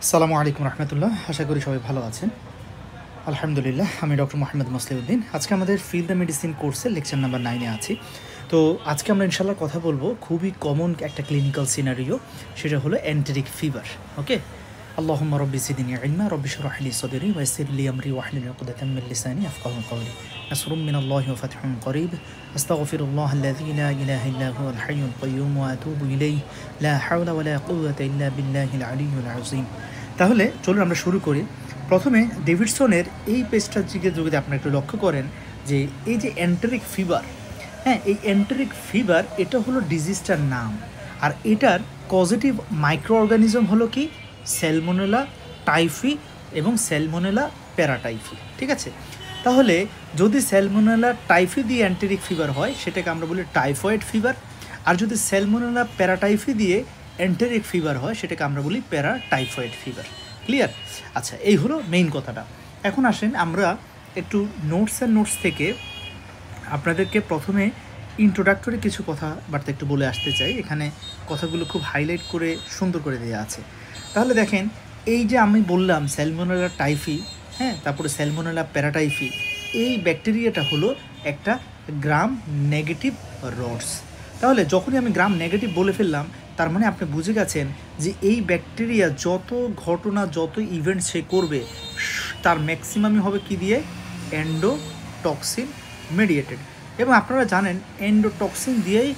আসসালামু আলাইকুম রহমতুল্লাহ। আশা করি সবাই ভালো আছেন। আলহামদুলিল্লাহ, আমি ডক্টর মোহাম্মদ মসলিউদ্দিন। আজকে আমাদের ফিল দ্য মেডিসিন কোর্সের লেকচার নাম্বার 9-এ আছি। তো আজকে আমরা ইনশাল্লাহ কথা বলবো খুবই কমন একটা ক্লিনিক্যাল সিনারিও, সেটা হলো এন্টেরিক ফিভার। ওকে, আল্লাহুম্মা রব্বি জিদনি ইলমা রব্বি শরহ লি সাদরি ওয়াইসির লি আমরি ওয়াহলুল উকদাতাম মিন লিসানি ইয়াফকাহু কওলি নাসরুম মিনাল্লাহি ওয়া ফাতহুন করিব আস্তাগফিরুল্লাহাল্লাযী লা ইলাহা ইল্লা হুয়াল হাইয়ুল কাইয়্যুম ওয়া আতুবু ইলাইহি লা হাওলা ওয়া লা কুওয়াতা ইল্লা বিল্লাহিল আলিয়্যিল আযীম। তাহলে চলুন আমরা শুরু করি। প্রথমে ডেভিডসনের এই পেজটার দিকে যদি আপনারা একটু লক্ষ্য করেন যে এই যে এন্টেরিক ফিভার, হ্যাঁ, এই এন্টেরিক ফিভার এটা হলো ডিজিজটার নাম, আর এটার পজিটিভ মাইক্রো অর্গানিজম হলো কি স্যালমোনেলা টাইফি এবং স্যালমোনেলা প্যারাটাইফি। ঠিক আছে, তাহলে যদি স্যালমোনেলা টাইফি দিয়ে এন্টেরিক ফিভার হয় সেটাকে আমরা বলি টাইফয়েড ফিভার, আর যদি স্যালমোনেলা প্যারাটাইফি দিয়ে এন্টেরিক ফিভার হয় সেটাকে আমরা বলি প্যারাটাইফয়েড ফিভার। ক্লিয়ার? আচ্ছা, এই হলো মেইন কথাটা। এখন আসেন আমরা একটু নোটস থেকে আপনাদেরকে প্রথমে ইন্ট্রোডাক্টরি কিছু কথাবার্তা একটু বলে আসতে চাই। এখানে কথাগুলো খুব হাইলাইট করে সুন্দর করে দেওয়া আছে। তাহলে দেখেন, এই যে আমি বললাম স্যালমোনেলা টাইফি, হ্যাঁ, তারপরে স্যালমোনেলা প্যারাটাইফি, এই ব্যাকটেরিয়াটা হলো একটা গ্রাম নেগেটিভ রডস। তাহলে যখনই আমি গ্রাম নেগেটিভ বলে ফেললাম, তার মানে আপনি বুঝে গেছেন যে এই ব্যাকটেরিয়া যত ঘটনা, যত ইভেন্ট সে করবে, তার ম্যাক্সিমামই হবে কি দিয়ে? Endotoxin mediated. এবং আপনারা জানেন এন্ডোটক্সিন দিয়েই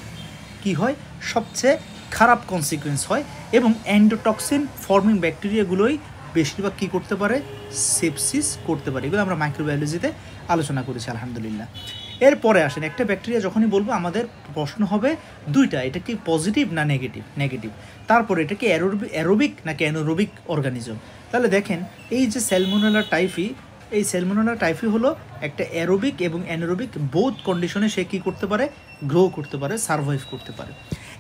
কি হয়? সবচেয়ে খারাপ কনসিকুয়েন্স হয়, এবং এন্ডোটক্সিন ফর্মিং ব্যাকটেরিয়াগুলোই বেশিরভাগ কী করতে পারে? সেপসিস করতে পারে। এগুলো আমরা মাইক্রোবায়োলজিতে আলোচনা করেছি আলহামদুলিল্লাহ। এরপরে আসেন, একটা ব্যাকটেরিয়া যখনই বলবো আমাদের প্রশ্ন হবে দুইটা, এটা কি পজিটিভ না নেগেটিভ। তারপরে এটা কি অ্যারোবিক নাকি অ্যানোরোবিক অর্গানিজম। তাহলে দেখেন, এই যে স্যালমোনেলা টাইফি, এই স্যালমোনেলা টাইফি হলো একটা অ্যারোবিক এবং অ্যানোরোবিক বোথ কন্ডিশনে সে কী করতে পারে? গ্রো করতে পারে, সারভাইভ করতে পারে।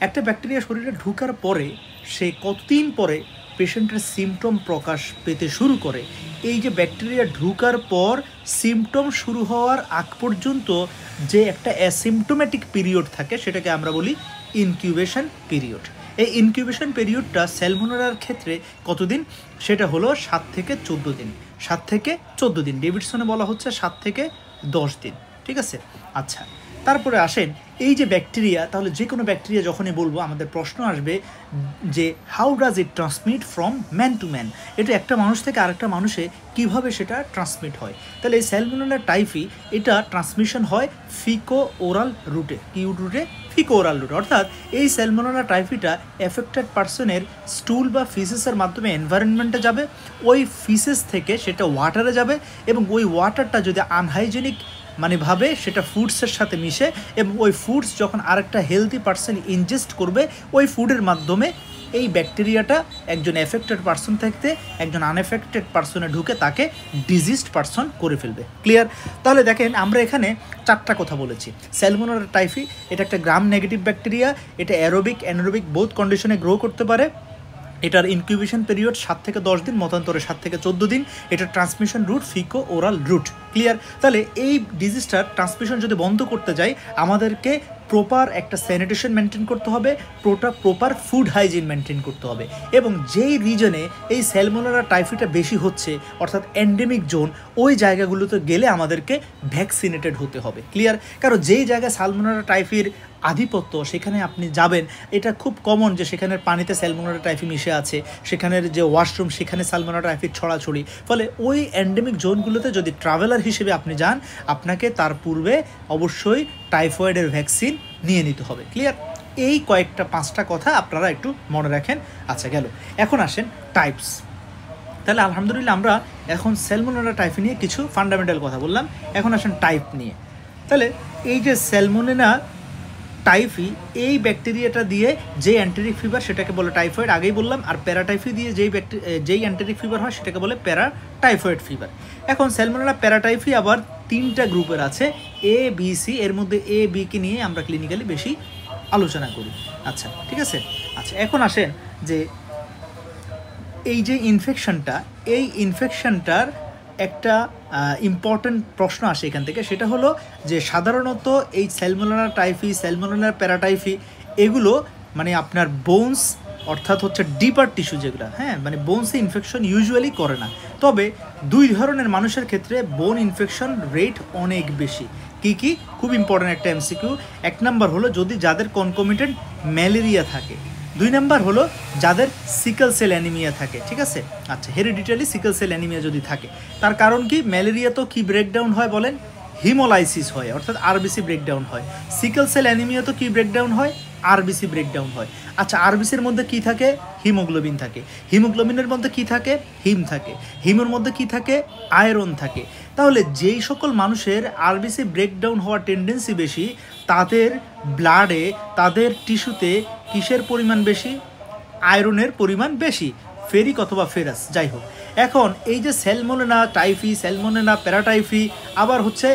একটা ব্যাকটেরিয়া শরীরে ঢুকার পরে সে কতদিন পরে পেশেন্টের সিমটম প্রকাশ পেতে শুরু করে? এই যে ব্যাকটেরিয়া ঢুকার পর সিমটম শুরু হওয়ার আগ পর্যন্ত যে একটা অ্যাসিমটোমেটিক পিরিয়ড থাকে সেটাকে আমরা বলি ইনকিউবেশন পিরিয়ড। এই ইনকিউবেশন পিরিয়ডটা স্যালমোনেলার ক্ষেত্রে কতদিন? সেটা হলো 7 থেকে 14 দিন। 7 থেকে 14 দিন, ডেভিডসনে বলা হচ্ছে 7 থেকে 10 দিন। ঠিক আছে, আচ্ছা, তারপরে আসেন এই যে ব্যাকটেরিয়া, তাহলে যে কোনো ব্যাকটেরিয়া যখনই বলবো আমাদের প্রশ্ন আসবে যে how does it transmit from man to man. এটা একটা মানুষ থেকে আরেকটা মানুষে কিভাবে সেটা ট্রান্সমিট হয়। তাহলে এই স্যালমোনেলা টাইফি এটা ট্রান্সমিশন হয় ফিকো ওরাল রুটে। কি রুটে? ফিকো ওরাল রুটে। অর্থাৎ এই স্যালমোনেলা টাইফিটা এফেক্টেড পার্সনের স্টুল বা ফিসেসের মাধ্যমে এনভায়রনমেন্টে যাবে, ওই ফিসেস থেকে সেটা ওয়াটারে যাবে, এবং ওই ওয়াটারটা যদি আনহাইজেনিক ভাবে সেটা ফুডসের সাথে মিশে, এবং ওই ফুডস যখন আরেকটা হেলদি পার্সন ইনজেস্ট করবে, ওই ফুডের মাধ্যমে এই ব্যাকটেরিয়াটা একজন এফেক্টেড পার্সন থেকে একজন আনএফেক্টেড পার্সনে ঢুকে তাকে ডিজিজড পার্সন করে ফেলবে। ক্লিয়ার? তাহলে দেখেন, আমরা এখানে 4টা কথা বলেছি। স্যালমোনেলা টাইফি এটা একটা গ্রাম নেগেটিভ ব্যাকটেরিয়া, এটা অ্যারোবিক অ্যানোরোবিক বোথ কন্ডিশনে গ্রো করতে পারে, এটার ইনকিউবেশন পিরিয়ড 7 থেকে 10 দিন, মতান্তরে 7 থেকে 14 দিন। এটার transmission root ফিকো oral root. Clear? তাহলে এই ডিজিজটার ট্রান্সমিশন যদি বন্ধ করতে যাই, আমাদেরকে প্রপার একটা স্যানিটেশন মেনটেন করতে হবে, প্রপার ফুড হাইজিন মেনটেন করতে হবে, এবং যেই রিজনে এই স্যালমোনেলা টাইফিটা বেশি হচ্ছে অর্থাৎ এন্ডেমিক জোন, ওই জায়গাগুলোতে গেলে আমাদেরকে ভ্যাকসিনেটেড হতে হবে। ক্লিয়ার? কারণ যেই জায়গায় স্যালমোনেলা টাইফির আধিপত্য সেখানে আপনি যাবেন, এটা খুব কমন যে সেখানের পানিতে স্যালমোনেলা টাইফি মিশে আছে, সেখানের যে ওয়াশরুম সেখানে স্যালমোনেলা টাইফির ছড়াছড়ি, ফলে ওই এন্ডেমিক জোনগুলোতে যদি ট্রাভেলার হিসেবে আপনি যান, আপনাকে তার পূর্বে অবশ্যই টাইফয়েডের ভ্যাকসিন নিয়ে নিতে হবে। ক্লিয়ার? এই কয়েকটা 5টা কথা আপনারা একটু মনে রাখেন। আচ্ছা, গেল। এখন আসেন টাইপস। তাহলে আলহামদুলিল্লাহ আমরা এখন স্যালমোনেলা টাইফি নিয়ে কিছু ফান্ডামেন্টাল কথা বললাম। এখন আসেন টাইপ নিয়ে। তাহলে এই যে স্যালমোনেলা টাইফি, এই ব্যাকটেরিয়াটা দিয়ে যে এন্টেরিক ফিভার সেটাকে বলে টাইফয়েড, আগেই বললাম। আর প্যারাটাইফি দিয়ে যেই এন্টেরিক ফিভার হয় সেটাকে বলে প্যারাটাইফয়েড ফিভার। এখন স্যালমোনেলা প্যারাটাইফি আবার 3টা গ্রুপের আছে, এ বি সি। এর মধ্যে এ বিকে নিয়ে আমরা ক্লিনিক্যালি বেশি আলোচনা করি। আচ্ছা, ঠিক আছে। আচ্ছা, এখন আসেন যে এই যে ইনফেকশনটা, এই ইনফেকশনটার একটা ইম্পর্ট্যান্ট প্রশ্ন আসে এখান থেকে, সেটা হলো যে সাধারণত এই স্যালমোনেলা টাইফি, স্যালমোনেলা প্যারাটাইফি, এগুলো আপনার বোনস অর্থাৎ হচ্ছে ডিপার টিস্যু যেগুলো, হ্যাঁ, মানে বোনসে ইনফেকশন ইউজুয়ালি করে না। তবে 2 ধরনের মানুষের ক্ষেত্রে বোন ইনফেকশন রেট অনেক বেশি। কি কি? খুব ইম্পর্ট্যান্ট একটা এমসিকিউ। 1 নাম্বার হলো যদি যাদের কনকমিটেন্ট ম্যালেরিয়া থাকে। 2 নাম্বার হলো যাদের সিকেল সেল অ্যানিমিয়া থাকে, ঠিক আছে? আচ্ছা, হেরিডিটারি সিকেল সেল অ্যানিমিয়া যদি থাকে, তার কারণ কি? ম্যালেরিয়া তো কি ব্রেকডাউন হয় বলেন? হিমোলাইসিস হয়, অর্থাৎ আরবিসি ব্রেকডাউন হয়। সিকেল সেল অ্যানিমিয়া তো কি ব্রেকডাউন হয়? আরবিসি ব্রেকডাউন হয়। আচ্ছা, আরবিসির মধ্যে কি থাকে? হিমোগ্লোবিন থাকে। হিমোগ্লোবিনের মধ্যে কি থাকে? হিম থাকে। হিমের মধ্যে কি থাকে? আয়রন থাকে। তাহলে যেই সকল মানুষের আরবিসি ব্রেকডাউন হওয়ার টেন্ডেন্সি বেশি, তাদের ব্লাডে, তাদের টিস্যুতে কিসের পরিমাণ বেশি? আয়রনের পরিমাণ বেশি। ফেরিক অথবা ফেরাস, যাই হোক। এখন এই যে স্যালমোনেলা টাইফি, স্যালমোনেলা প্যারাটাইফি, আবার হচ্ছে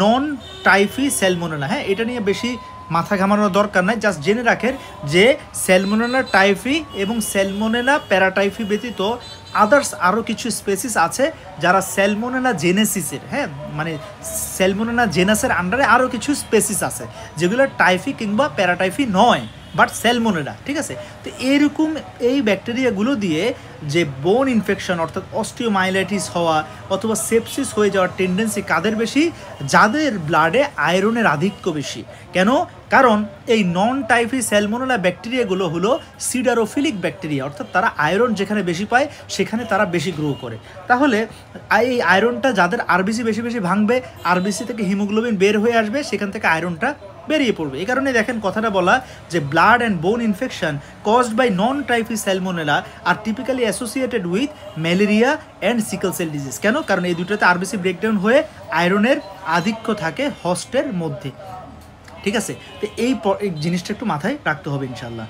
নন টাইফি স্যালমোনেলা, হ্যাঁ, এটা নিয়ে বেশি মাথা ঘামানোর দরকার নাই। জাস্ট জেনে রাখেন যে স্যালমোনেলা টাইফি এবং স্যালমোনেলা প্যারাটাইফি ব্যতীত আদার্স আরও কিছু স্পেসিস আছে যারা স্যালমোনেলা জেনেসিসের, হ্যাঁ, মানে স্যালমোনেলা জেনাসের আন্ডারে আরও কিছু স্পেসিস আছে যেগুলো টাইফি কিংবা প্যারাটাইফি নয়, বাট স্যালমোনেলা, ঠিক আছে? তো এইরকম এই ব্যাকটেরিয়াগুলো দিয়ে যে বোন ইনফেকশন অর্থাৎ অস্টিওমাইলাইটিস হওয়া অথবা সেপসিস হয়ে যাওয়ার টেন্ডেন্সি কাদের বেশি? যাদের ব্লাডে আয়রনের আধিক্য বেশি। কেন? কারণ এই নন টাইফি স্যালমোনেলা ব্যাকটেরিয়াগুলো হলো সিডারোফিলিক ব্যাকটেরিয়া, অর্থাৎ তারা আয়রন যেখানে বেশি পায় সেখানে তারা বেশি গ্রো করে। তাহলে এই আয়রনটা যাদের আরবিসি বেশি বেশি ভাঙবে, আরবিসি থেকে হিমোগ্লোবিন বের হয়ে আসবে, সেখান থেকে আয়রনটা বেরিয়ে পড়বে। এই কারণে দেখেন কথাটা বলা যে blood and bone infection caused by non typhi salmonella are typically associated with malaria and sickle cell disease. কেন? কারণ এই দুটোতে আরবিসি ব্রেকডাউন হয়ে আয়রনের আধিক্য থাকে হোস্টের মধ্যে, ঠিক আছে? তো এই জিনিসটা একটু মাথায় রাখতে হবে ইনশাল্লাহ।